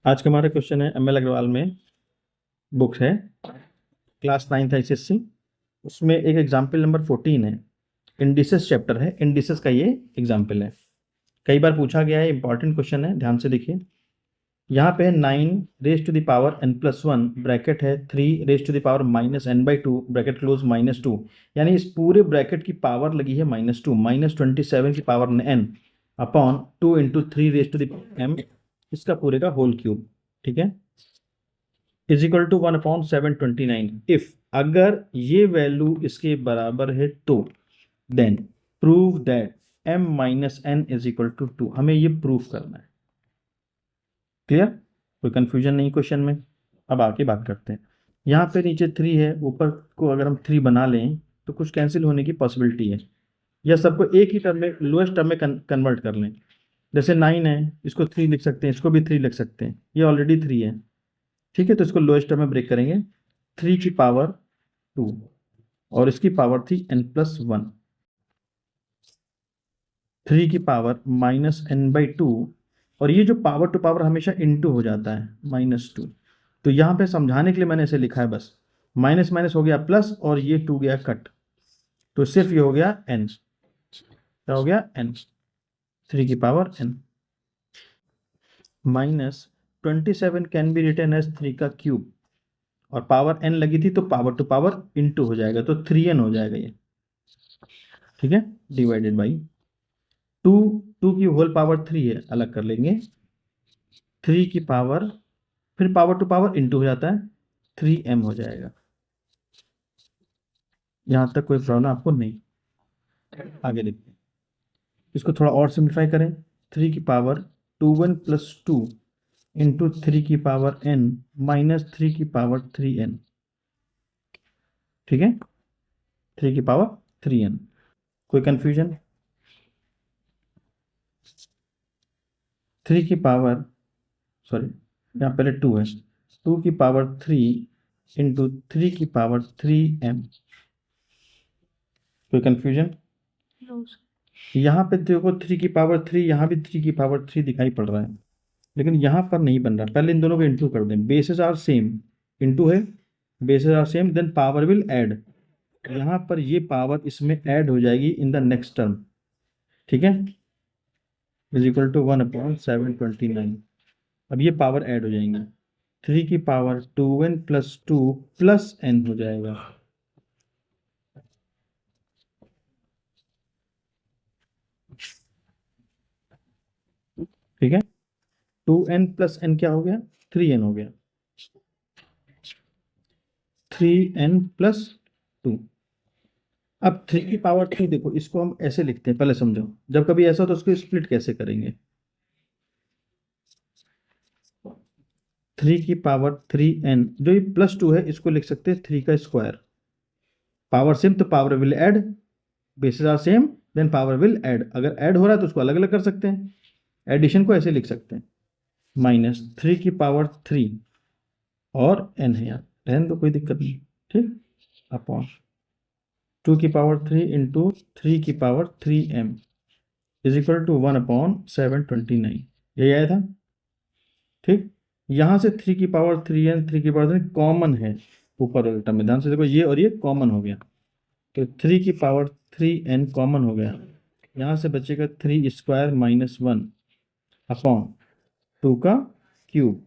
आज का हमारा क्वेश्चन है एमएल अग्रवाल में बुक है क्लास 9th ICSC। उसमें एक एग्जाम्पल नंबर 14 है, इंडिसेस चैप्टर है। इंडिसेस का ये एग्जाम्पल है, कई बार पूछा गया है, इंपॉर्टेंट क्वेश्चन है, ध्यान से देखिए। यहाँ पे है 9 raise to the power n+1 bracket है 3 raise to the power -n/2 bracket close -2, यानी इस पूरे ब्रैकेट की पावर लगी है -2, -27 की power n upon 2 into 3 raise to the m, इसका पूरे का होल क्यूब, ठीक है, इज इक्वल टू 1/729। इफ अगर ये वैल्यू इसके बराबर है तो then prove that m-n is equal to 2। हमें ये प्रूव करना है। क्लियर? कोई कंफ्यूजन नहीं क्वेश्चन में। अब आके बात करते हैं। यहाँ पे नीचे 3 है, ऊपर को अगर हम 3 बना लें तो कुछ कैंसिल होने की पॉसिबिलिटी है, या सबको एक ही टर्म में, लोएस्ट टर्म में कन्वर्ट कर लें। जैसे 9 है, इसको 3 लिख सकते हैं, इसको भी 3 लिख सकते हैं, ये ऑलरेडी 3 है, ठीक है। तो इसको लोएस्ट टर्म में ब्रेक करेंगे, 3 की पावर 2 और इसकी पावर थी n+1, 3 की पावर -n/2, और ये जो पावर टू पावर हमेशा इनटू हो जाता है -2। तो यहाँ पे समझाने के लिए मैंने ऐसे लिखा है, बस माइनस माइनस हो गया प्लस और ये 2 गया कट, तो सिर्फ ये हो गया n। क्या हो गया? n, 3 की power n -27 can be written as 3 का क्यूब, और पावर n लगी थी तो पावर टू पावर इनटू हो जाएगा, तो 3n हो जाएगा ये, ठीक है, डिवाइडेड बाई 2। 2 की होल पावर 3 है, अलग कर लेंगे, 3 की पावर, फिर पावर टू पावर इनटू हो जाता है, 3m हो जाएगा। यहां तक कोई प्रॉब्लम आपको नहीं? आगे देखते हैं, इसको थोड़ा और सिंप्लीफाई करें, 3 की पावर 2n + 2 इंटू 3 की पावर n -3 की पावर 3n, ठीक है, 3 की पावर 3n। कोई कंफ्यूजन? 3 की पावर, सॉरी यहाँ पहले 2 है, 2 की पावर 3 इंटू 3 की पावर 3m। कोई कंफ्यूजन? यहाँ पे देखो 3 की पावर 3, यहाँ भी 3 की पावर 3 दिखाई पड़ रहा है, लेकिन यहाँ पर नहीं बन रहा। पहले इन दोनों को इंटू कर दें, बेसेस आर सेम, इंटू है, bases are same, then power will add. यहाँ पर ये पावर इसमें ऐड हो जाएगी इन द नेक्स्ट टर्म, ठीक है, इज इक्वल टू 1/729। अब ये पावर ऐड हो जाएंगे, 3 की पावर 2n + 2 प्लस n हो जाएगा, ठीक है। 2n + n क्या हो गया? 3n हो गया, 3n + 2। अब 3 की पावर 3, देखो इसको हम ऐसे लिखते हैं, पहले समझो, जब कभी ऐसा हो तो उसको स्प्लिट कैसे करेंगे। 3 की पावर 3n, जो ये +2 है इसको लिख सकते हैं 3 का स्क्वायर, पावर सेम तो power will add, basis are same then power will add. अगर ऐड हो रहा है तो उसको अलग अलग कर सकते हैं, एडिशन को ऐसे लिख सकते हैं, -3 की पावर 3 और n है यार, रहने दो कोई दिक्कत नहीं, ठीक, अपॉन 2 की पावर 3 इंटू 3 की power 3m is equal to 1/729। यही आया था, ठीक। यहाँ से 3 की पावर 3n, 3 की पावर 3 कॉमन है ऊपर वाले टर्म में, ध्यान से देखो, ये और ये कॉमन हो गया, तो 3 की पावर 3n कॉमन हो गया, यहाँ से बचेगा 3 स्क्वायर -1 अपॉन 2 का क्यूब,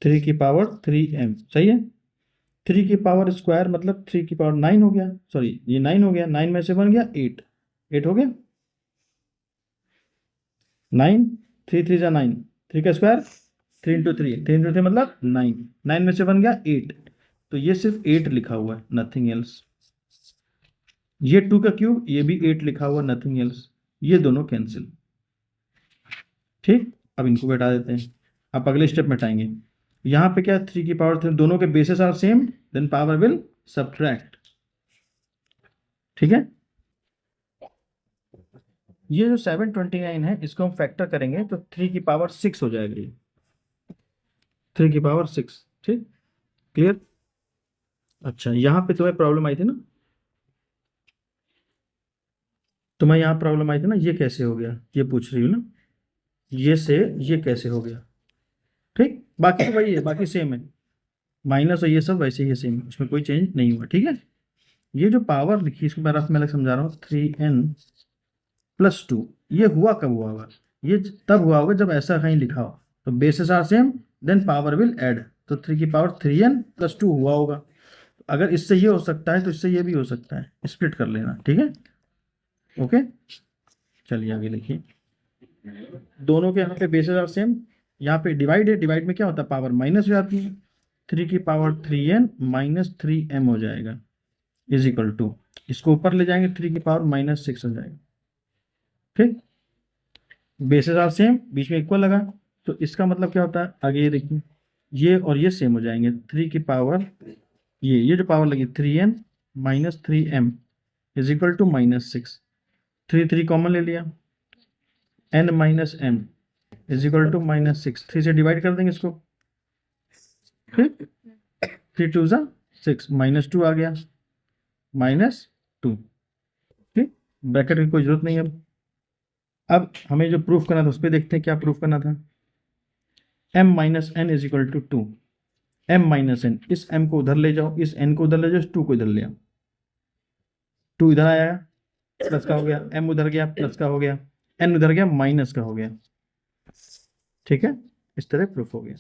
3 की पावर 3m, सही है। 3 की पावर स्क्वायर मतलब 3 की पावर 9 हो गया, सॉरी ये 9 हो गया, 9 में से बन गया 8, 8 हो गया, 9, 3 3 9, 3 का स्क्वायर 3 इंटू 3, 3 इंटू 3 मतलब 9, 9 में से बन गया 8, तो ये सिर्फ 8 लिखा हुआ है, नथिंग एल्स। ये 2 का क्यूब, ये भी 8 लिखा हुआ, नथिंग एल्स, ये दोनों कैंसिल, ठीक। अब इनको बैठा देते हैं, अब अगले स्टेप में हटाएंगे। यहाँ पे क्या, 3 की पावर 3, दोनों के basis are same then power will subtract, ठीक है। ये जो 729 है इसको हम फैक्टर करेंगे तो 3 की पावर 6 हो जाएगा, ये 3 की पावर 6, ठीक, क्लियर। अच्छा, यहाँ पे तुम्हें प्रॉब्लम आई थी ना, तुम्हें यहाँ प्रॉब्लम आई थी ना, ये कैसे हो गया, ये पूछ रही हूँ ना, ये से ये कैसे हो गया, ठीक। बाकी तो वही है, बाकी सेम है, माइनस और ये सब वैसे ही सेम, उसमें कोई चेंज नहीं हुआ। ठीक है, ये जो पावर लिखी इसको मैं रफ में अलग समझा रहा हूँ, 3n+2, ये हुआ कब हुआ होगा? ये तब हुआ होगा जब ऐसा कहीं लिखा हो, तो basis are same then power will add, तो 3 की पावर 3n+2 हुआ होगा। अगर इससे ये हो सकता है तो इससे ये भी हो सकता है, स्प्लिट कर लेना। ठीक है, ओके, चलिए आगे लिखिए। दोनों के यहाँ पे बेसिस आर सेम, यहाँ पे डिवाइड है, डिवाइड में क्या होता है, पावर माइनस हो जाती है, 3 की पावर 3n-3m हो जाएगा, इज इक्वल टू, इसको ऊपर ले जाएंगे 3 की पावर -6 हो जाएगा। ठीक, बेसिस आर सेम, बीच में इक्वल लगा, तो इसका मतलब क्या होता है, आगे ये देखिए, ये और ये सेम हो जाएंगे, 3 की पावर ये जो पावर लगी 3n-3m is equal to -6, 3 common ले लिया, n-m इज इक्वल टू -6, 3 से डिवाइड कर देंगे इसको, ठीक, 3 2 6, -2 आ गया, -2। ठीक, ब्रैकेट की कोई जरूरत नहीं है। अब हमें जो प्रूफ करना था उस पर देखते हैं क्या प्रूफ करना था। m-n is equal to 2, m-n, इस m को उधर ले जाओ, इस n को उधर ले जाओ, इस 2 को इधर ले आओ, 2 इधर आया प्लस का हो गया, m उधर गया प्लस का हो गया, n उधर गया माइनस का हो गया। ठीक है, इस तरह प्रूफ हो गया।